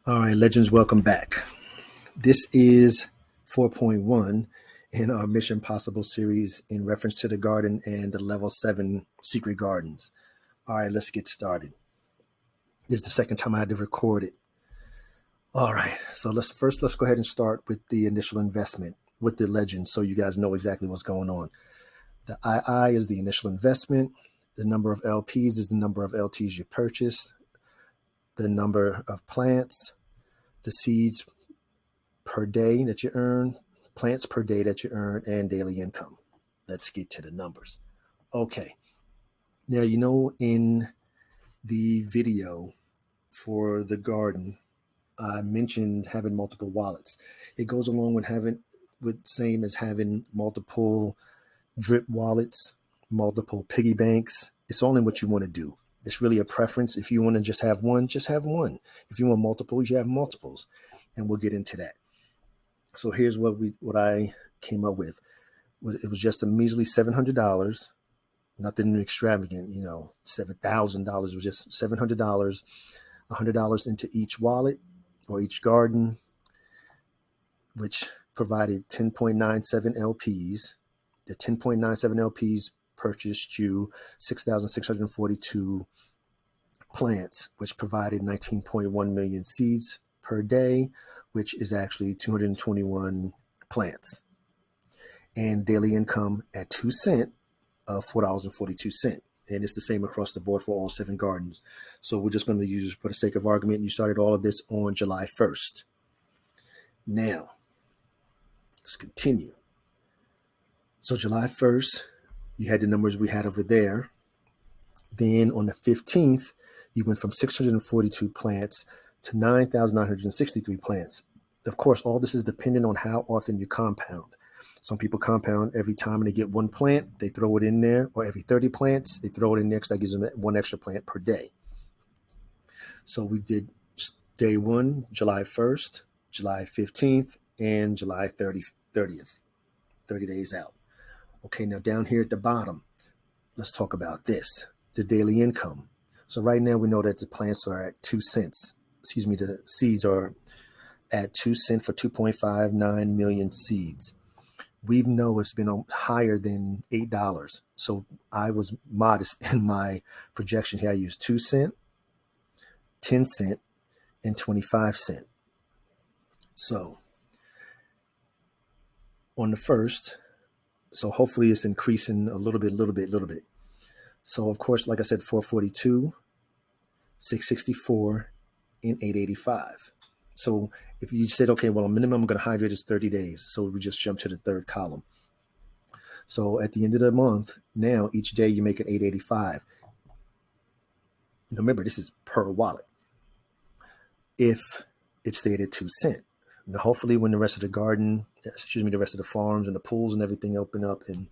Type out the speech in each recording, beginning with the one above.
All right, legends, welcome back. This is 4.1 in our Mission Possible series in reference to the garden and the level 7 secret gardens. All right, let's get started. This is the second time I had to record it. All right, so let's go ahead and start with the initial investment with the legend so you guys know exactly what's going on. The II is the initial investment. The number of LPs is the number of LTs you purchased. The number of plants, the seeds per day that you earn, plants per day that you earn, and daily income. Let's get to the numbers. Okay. Now, in the video for the garden, I mentioned having multiple wallets. It goes along with same as having multiple drip wallets, multiple piggy banks. It's only what you want to do. It's really a preference. If you want to just have one, just have one. If you want multiples, you have multiples. And we'll get into that. So here's what I came up with. It was just a measly $700, nothing extravagant, $7,000. It was just $700, $100 into each wallet or each garden, which provided 10.97 LPs. The 10.97 LPs purchased you 6,642 plants, which provided 19.1 million seeds per day, which is actually 221 plants. And daily income at 2 cents of $4.42. And it's the same across the board for all 7 gardens. So we're just going to use, for the sake of argument, you started all of this on July 1st. Now, let's continue. So July 1st, you had the numbers we had over there. Then on the 15th, you went from 642 plants to 9,963 plants. Of course, all this is dependent on how often you compound. Some people compound every time they get one plant, they throw it in there, or every 30 plants, they throw it in there because that gives them one extra plant per day. So we did day 1, July 1st, July 15th, and July 30th, 30 days out. Okay, now down here at the bottom, let's talk about this, the daily income. So right now we know that the plants are at 2 cents. The seeds are at 2 cents for 2.59 million seeds. We know it's been higher than $8. So I was modest in my projection here. I used 2 cents, 10 cents, and 25 cents. So on the first, so hopefully it's increasing a little bit. So of course, like I said, 442, 664, and 885. So if you said, okay, well, a minimum I'm going to hydrate is 30 days. So we just jump to the third column. So at the end of the month, now each day you make it 885. Remember, this is per wallet. If it stayed at 2 cents. Now, hopefully when the rest of the rest of the farms and the pools and everything open up and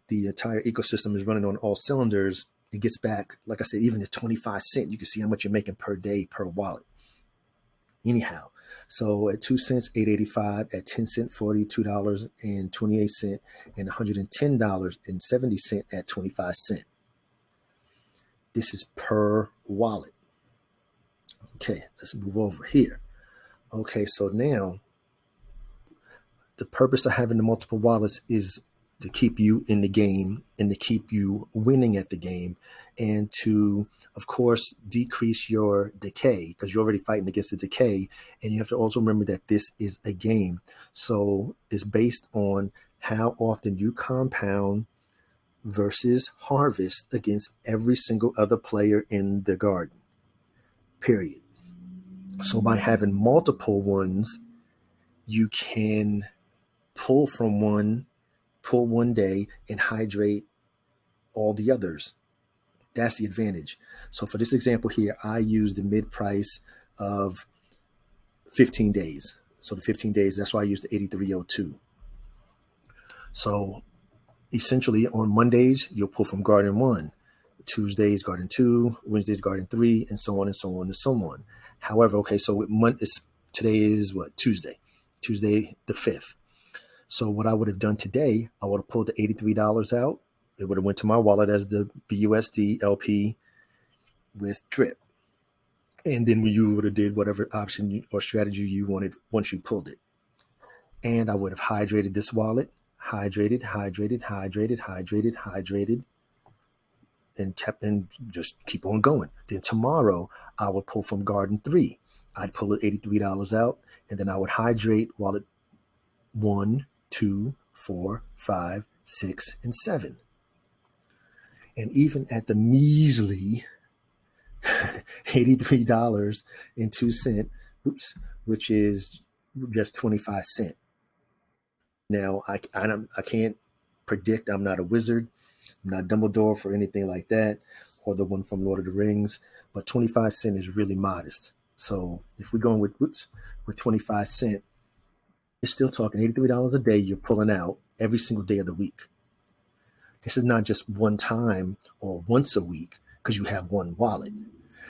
the entire ecosystem is running on all cylinders, it gets back, like I said, even at 25 cents, you can see how much you're making per day per wallet. Anyhow, so at 2 cents, 885, at 10 cents, $42.28, and $110.70 at 25 cents. This is per wallet. Okay, let's move over here. Okay, so now the purpose of having the multiple wallets is to keep you in the game and to keep you winning at the game and to, of course, decrease your decay because you're already fighting against the decay. And you have to also remember that this is a game. So it's based on how often you compound versus harvest against every single other player in the garden, period. So by having multiple ones, you can pull one day and hydrate all the others. That's the advantage. So for this example here, I use the mid price of 15 days. So the 15 days, that's why I use the 8302. So essentially on Mondays, you'll pull from garden 1, Tuesdays, garden 2, Wednesdays, garden 3, and so on and so on and so on. However, okay, so today is what? Tuesday the 5th. So what I would have done today, I would have pulled the $83 out. It would have went to my wallet as the BUSD LP with drip. And then you would have did whatever option or strategy you wanted once you pulled it. And I would have hydrated this wallet, hydrated, and kept and just keep on going. Then tomorrow I would pull from Garden 3. I'd pull it $83 out, and then I would hydrate wallet 1, 2, 4, 5, 6, and 7. And even at the measly $83.02, which is just 25 cents. Now, I can't predict. I'm not a wizard. I'm not Dumbledore for anything like that, or the one from Lord of the Rings. But 25 cents is really modest. So if we're going with 25 cents, you're still talking $83 a day you're pulling out every single day of the week. This is not just one time or once a week because you have one wallet.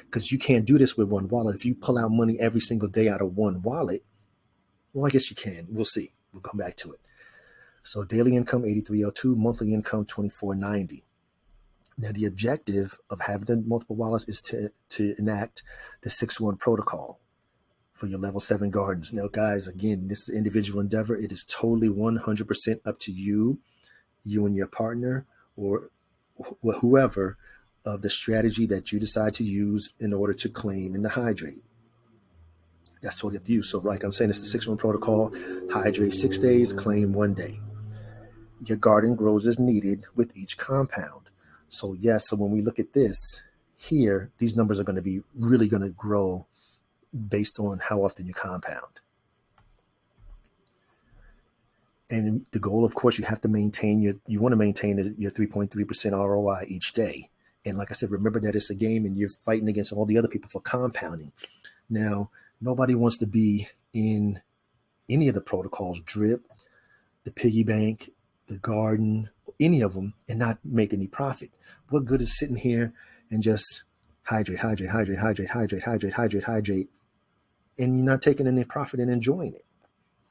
Because you can't do this with one wallet. If you pull out money every single day out of one wallet, well, I guess you can. We'll see. We'll come back to it. So daily income, 8302, monthly income, 2490. Now, the objective of having the multiple wallets is to enact the 6-1 protocol for your level 7 gardens. Now, guys, again, this is individual endeavor. It is totally 100% up to you and your partner, or whoever, of the strategy that you decide to use in order to claim and to hydrate. That's totally up to you. So, like I'm saying, it's the 6-1 protocol. Hydrate 6 days, claim 1 day. Your garden grows as needed with each compound. So yes, so when we look at this here, these numbers are going to be really going to grow based on how often you compound. And the goal, of course, you have to maintain you want to maintain your 3.3% ROI each day. And like I said, remember that it's a game and you're fighting against all the other people for compounding. Now, nobody wants to be in any of the protocols, drip, the piggy bank, the garden, any of them, and not make any profit. What good is sitting here and just hydrate, and you're not taking any profit and enjoying it?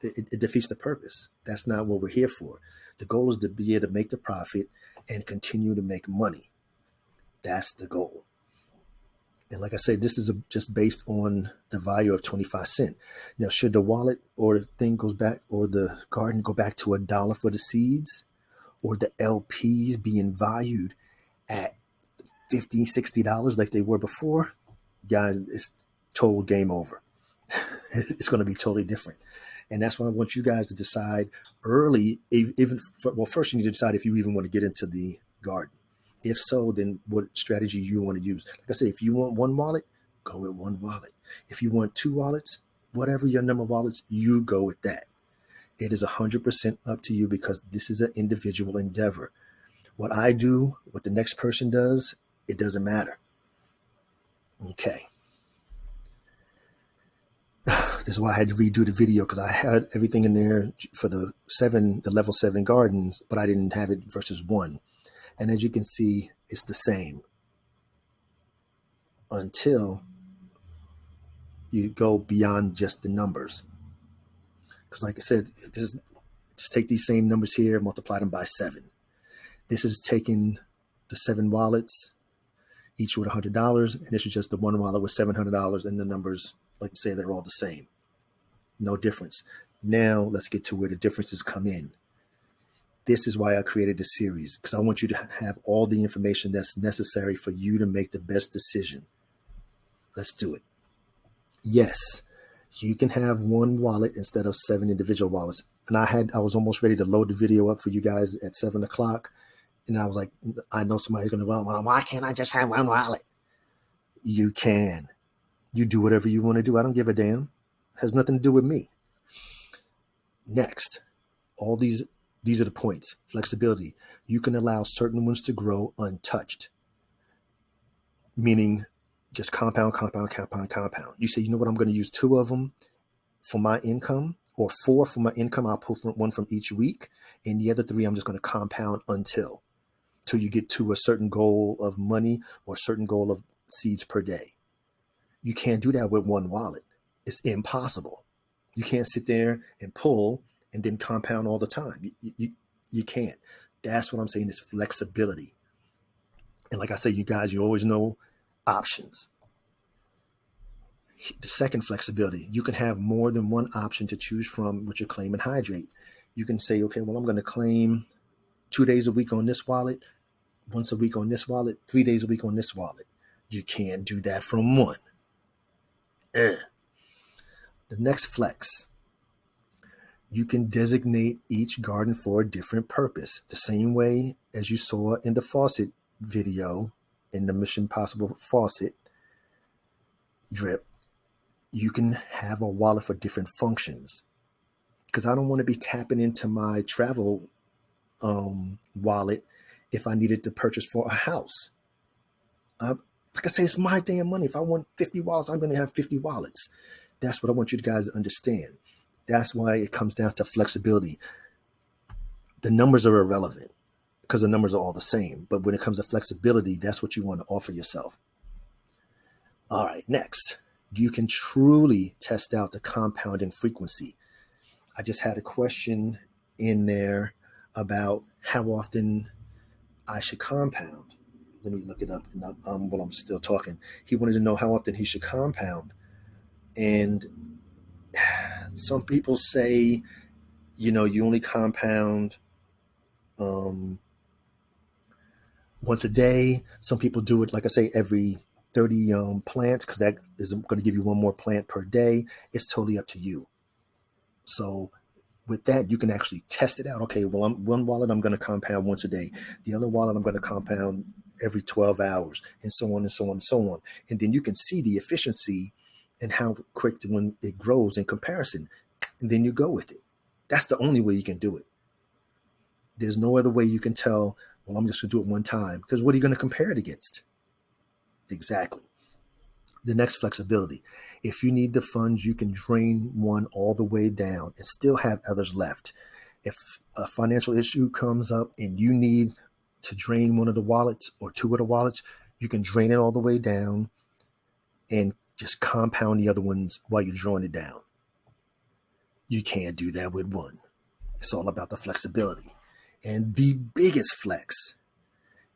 It defeats the purpose. That's not what we're here for. The goal is to be able to make the profit and continue to make money. That's the goal. And like I said, this is just based on the value of 25 cents. Now, should the wallet or the thing goes back, or the garden go back to $1 for the seeds, or the LPs being valued at $50, $60 like they were before, guys, it's total game over. It's going to be totally different. And that's why I want you guys to decide early, first you need to decide if you even want to get into the garden. If so, then what strategy you want to use. Like I say, if you want one wallet, go with one wallet. If you want 2 wallets, whatever your number of wallets, you go with that. It is 100% up to you because this is an individual endeavor. What I do, what the next person does, it doesn't matter. Okay. This is why I had to redo the video, because I had everything in there for the level 7 gardens, but I didn't have it versus 1. And as you can see, it's the same until you go beyond just the numbers. Because like I said, just take these same numbers here, multiply them by 7. This is taking the 7 wallets, each with $100, and this is just the 1 wallet with $700, and the numbers, like I say, they're all the same. No difference. Now let's get to where the differences come in. This is why I created this series, because I want you to have all the information that's necessary for you to make the best decision. Let's do it. Yes, you can have 1 wallet instead of 7 individual wallets. And I was almost ready to load the video up for you guys at 7 o'clock. And I was like, I know somebody's going to, well, why can't I just have 1 wallet? You can. You do whatever you want to do. I don't give a damn. It has nothing to do with me. Next, all these are the points. Flexibility. You can allow certain ones to grow untouched. Meaning just compound. You say, you know what, I'm going to use 2 of them for my income, or 4 for my income. I'll pull 1 from each week. And the other 3, I'm just going to compound until you get to a certain goal of money or a certain goal of seeds per day. You can't do that with 1 wallet. It's impossible. You can't sit there and pull and then compound all the time. You can't. That's what I'm saying, is flexibility. And like I say, you guys, you always know options. The second flexibility, you can have more than one option to choose from with your claim and hydrate. You can say, okay, well, I'm going to claim 2 days a week on this wallet, once a week on this wallet, 3 days a week on this wallet. You can't do that from one. The next flex, you can designate each garden for a different purpose. The same way as you saw in the faucet video, in the Mission Possible faucet drip, you can have a wallet for different functions. Because I don't want to be tapping into my travel wallet if I needed to purchase for a house. Like I say, it's my damn money. If I want 50 wallets, I'm going to have 50 wallets. That's what I want you guys to understand. That's why it comes down to flexibility. The numbers are irrelevant because the numbers are all the same. But when it comes to flexibility, that's what you want to offer yourself. All right, next, you can truly test out the compounding frequency. I just had a question in there about how often I should compound. Let me look it up while I'm still talking. He wanted to know how often he should compound. And some people say, you only compound once a day. Some people do it, like I say, every 30 plants, because that is going to give you one more plant per day. It's totally up to you. So with that, you can actually test it out. Okay, well, one wallet I'm going to compound once a day. The other wallet I'm going to compound every 12 hours, and so on and so on and so on. And then you can see the efficiency and how quick when it grows in comparison. And then you go with it. That's the only way you can do it. There's no other way you can tell, well, I'm just going to do it one time. Because what are you going to compare it against? Exactly. The next, flexibility. If you need the funds, you can drain one all the way down and still have others left. If a financial issue comes up and you need to drain one of the wallets or two of the wallets, you can drain it all the way down and just compound the other ones while you're drawing it down. You can't do that with one. It's all about the flexibility. And the biggest flex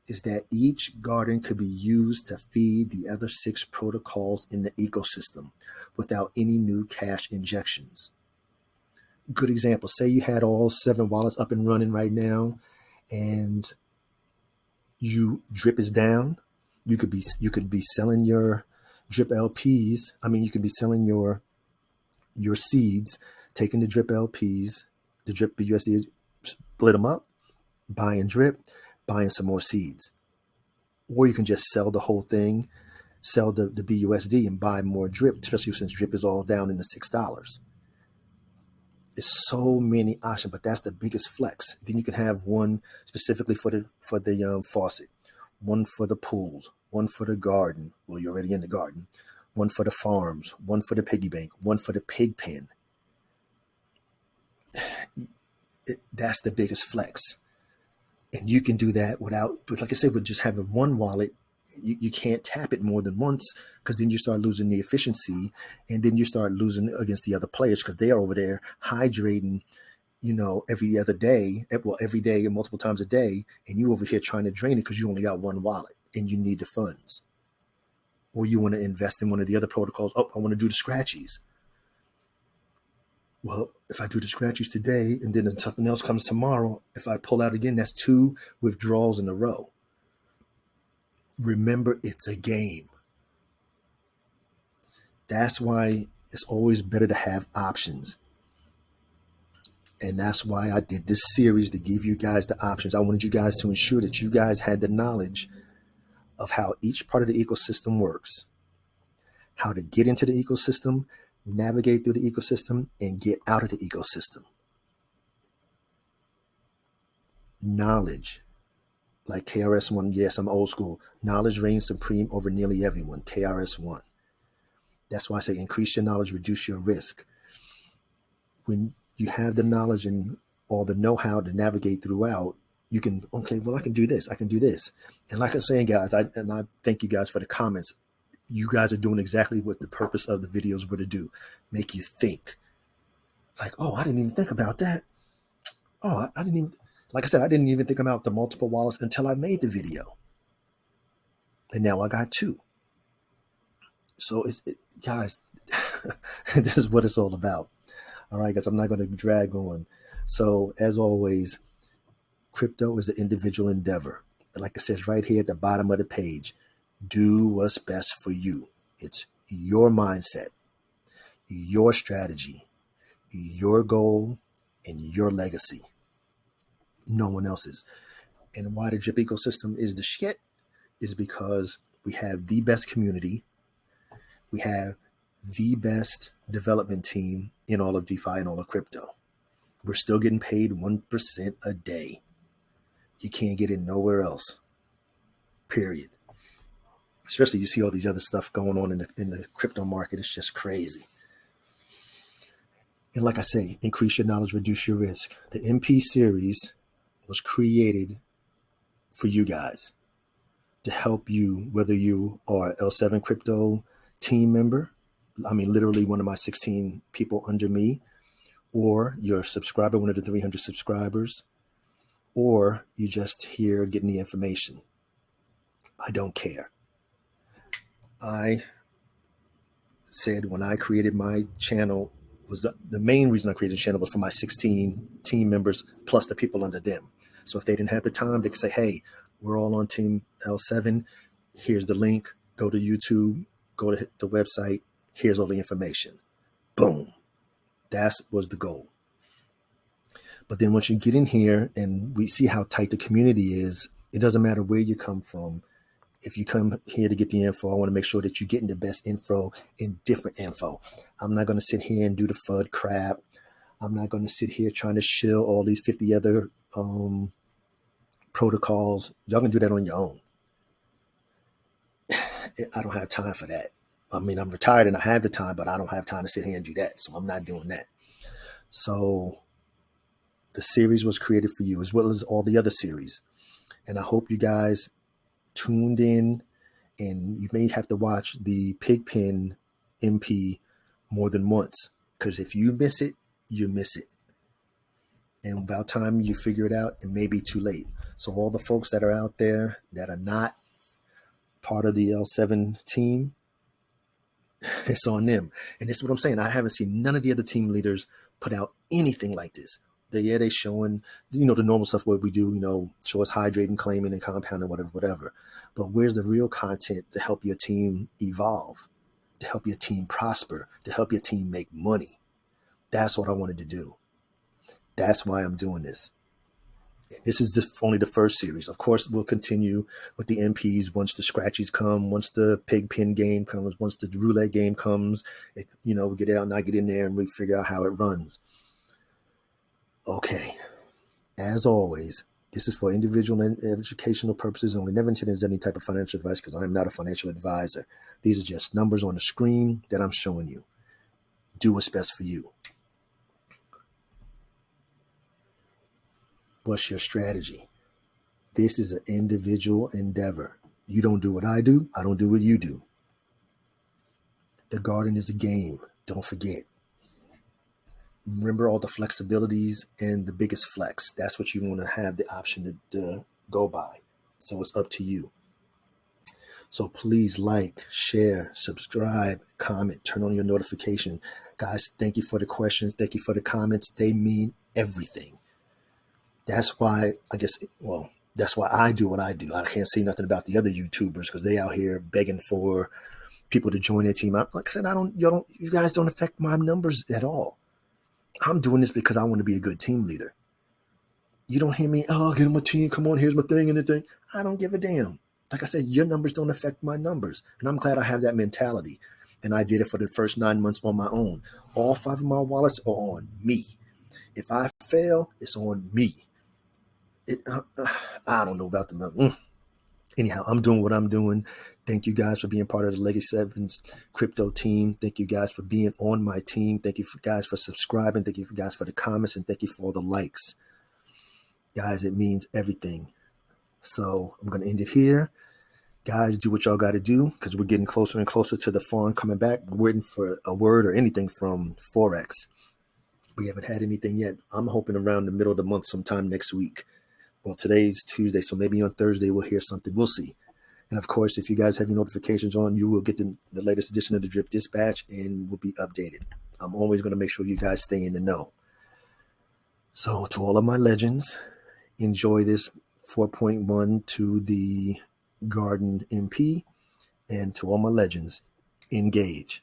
is that each garden could be used to feed the other 6 protocols in the ecosystem without any new cash injections. Good example, say you had all 7 wallets up and running right now, and drip is down. You could be selling your drip LPs. You could be selling your seeds, taking the drip LPs, the drip BUSD, split them up, buying drip, buying some more seeds. Or you can just sell the whole thing, sell the BUSD and buy more drip, especially since drip is all down in the $6. There's so many options, but that's the biggest flex. Then you can have one specifically for the faucet, one for the pools, one for the garden. Well, you're already in the garden. One for the farms, one for the piggy bank, one for the pig pen. That's the biggest flex. And you can do that like I said, with just having one wallet. You can't tap it more than once, because then you start losing the efficiency, and then you start losing against the other players because they are over there hydrating, every other day, every day and multiple times a day, and you over here trying to drain it because you only got one wallet and you need the funds. Or you want to invest in one of the other protocols. Oh, I want to do the scratchies. Well, if I do the scratchies today and then something else comes tomorrow, if I pull out again, that's 2 withdrawals in a row. Remember, it's a game. That's why it's always better to have options. And that's why I did this series, to give you guys the options. I wanted you guys to ensure that you guys had the knowledge of how each part of the ecosystem works, how to get into the ecosystem, navigate through the ecosystem, and get out of the ecosystem. Knowledge. Like KRS-One, yes, I'm old school. Knowledge reigns supreme over nearly everyone. KRS-One. That's why I say increase your knowledge, reduce your risk. When you have the knowledge and all the know-how to navigate throughout, you can, okay, well, I can do this. I can do this. And like I'm saying, guys, I thank you guys for the comments. You guys are doing exactly what the purpose of the videos were to do. Make you think. Like, oh, I didn't even think about that. Oh, I didn't even... Like I said, I didn't even think about the multiple wallets until I made the video. And now I got 2. So, guys, This is what it's all about. All right, guys, I'm not going to drag on. So, as always, crypto is an individual endeavor. Like it says right here at the bottom of the page, do what's best for you. It's your mindset, your strategy, your goal, and your legacy. No one else's. And why the drip ecosystem is the shit is because we have the best community. We have the best development team in all of DeFi and all of crypto. We're still getting paid 1% a day. You can't get it nowhere else. Period. Especially you see all these other stuff going on in the crypto market. It's just crazy. And like I say, increase your knowledge, reduce your risk. The MP series was created for you guys to help you, whether you are L7 crypto team member, I mean, literally one of my 16 people under me, or you're a subscriber, one of the 300 subscribers, or you just here getting the information. I don't care. I said when I created my channel, was the main reason I created the channel was for my 16 team members plus the people under them. So if they didn't have the time, they could say, hey, we're all on team L7. Here's the link. Go to YouTube, go to the website. Here's all the information. Boom. That was the goal. But then once you get in here and we see how tight the community is, it doesn't matter where you come from. If you come here to get the info, I want to make sure that you're getting the best info and different info. I'm not going to sit here and do the FUD crap. I'm not going to sit here trying to shill all these 50 other protocols. Y'all can do that on your own. I don't have time for that. I mean, I'm retired and I have the time, but I don't have time to sit here and do that. So I'm not doing that. So the series was created for you as well as all the other series. And I hope you guys tuned in, and you may have to watch the Pigpen MP more than once, because if you miss it, you miss it. And about time you figure it out, it may be too late. So all the folks that are out there that are not part of the L7 team, it's on them. And this is what I'm saying. I haven't seen none of the other team leaders put out anything like this. They showing, the normal stuff what we do, show us hydrating, claiming, and compounding, whatever. But where's the real content to help your team evolve, to help your team prosper, to help your team make money? That's what I wanted to do. That's why I'm doing this. This is only the first series. Of course, we'll continue with the MPs once the scratchies come, once the pig pin game comes, once the roulette game comes. We get out and I get in there and we figure out how it runs. Okay. As always, this is for individual and educational purposes only. Never intended as any type of financial advice because I am not a financial advisor. These are just numbers on the screen that I'm showing you. Do what's best for you. What's your strategy? This is an individual endeavor. You don't do what I do. I don't do what you do. The garden is a game. Don't forget. Remember all the flexibilities and the biggest flex. That's what you want to have the option to go by. So it's up to you. So please like, share, subscribe, comment, turn on your notification. Guys, thank you for the questions. Thank you for the comments. They mean everything. That's why that's why I do what I do. I can't say nothing about the other YouTubers because they out here begging for people to join their team. Like I said, you guys don't affect my numbers at all. I'm doing this because I want to be a good team leader. You don't hear me, get him a team, come on, here's my thing and the thing. I don't give a damn. Like I said, your numbers don't affect my numbers. And I'm glad I have that mentality. And I did it for the first 9 months on my own. All 5 of my wallets are on me. If I fail, it's on me. I don't know about the Anyhow, I'm doing what I'm doing. Thank you guys for being part of the Legacy 7's crypto team. Thank you guys for being on my team. Thank you guys for subscribing. Thank you guys for the comments, and thank you for all the likes. Guys, it means everything. So I'm going to end it here. Guys, do what y'all got to do because we're getting closer and closer to the farm coming back. We're waiting for a word or anything from Forex. We haven't had anything yet. I'm hoping around the middle of the month sometime next week. Well, today's Tuesday, so maybe on Thursday we'll hear something. We'll see. And of course, if you guys have your notifications on, you will get the latest edition of the Drip Dispatch and will be updated. I'm always going to make sure you guys stay in the know. So to all of my legends, enjoy this 4.1 to the Garden MP. And to all my legends, engage.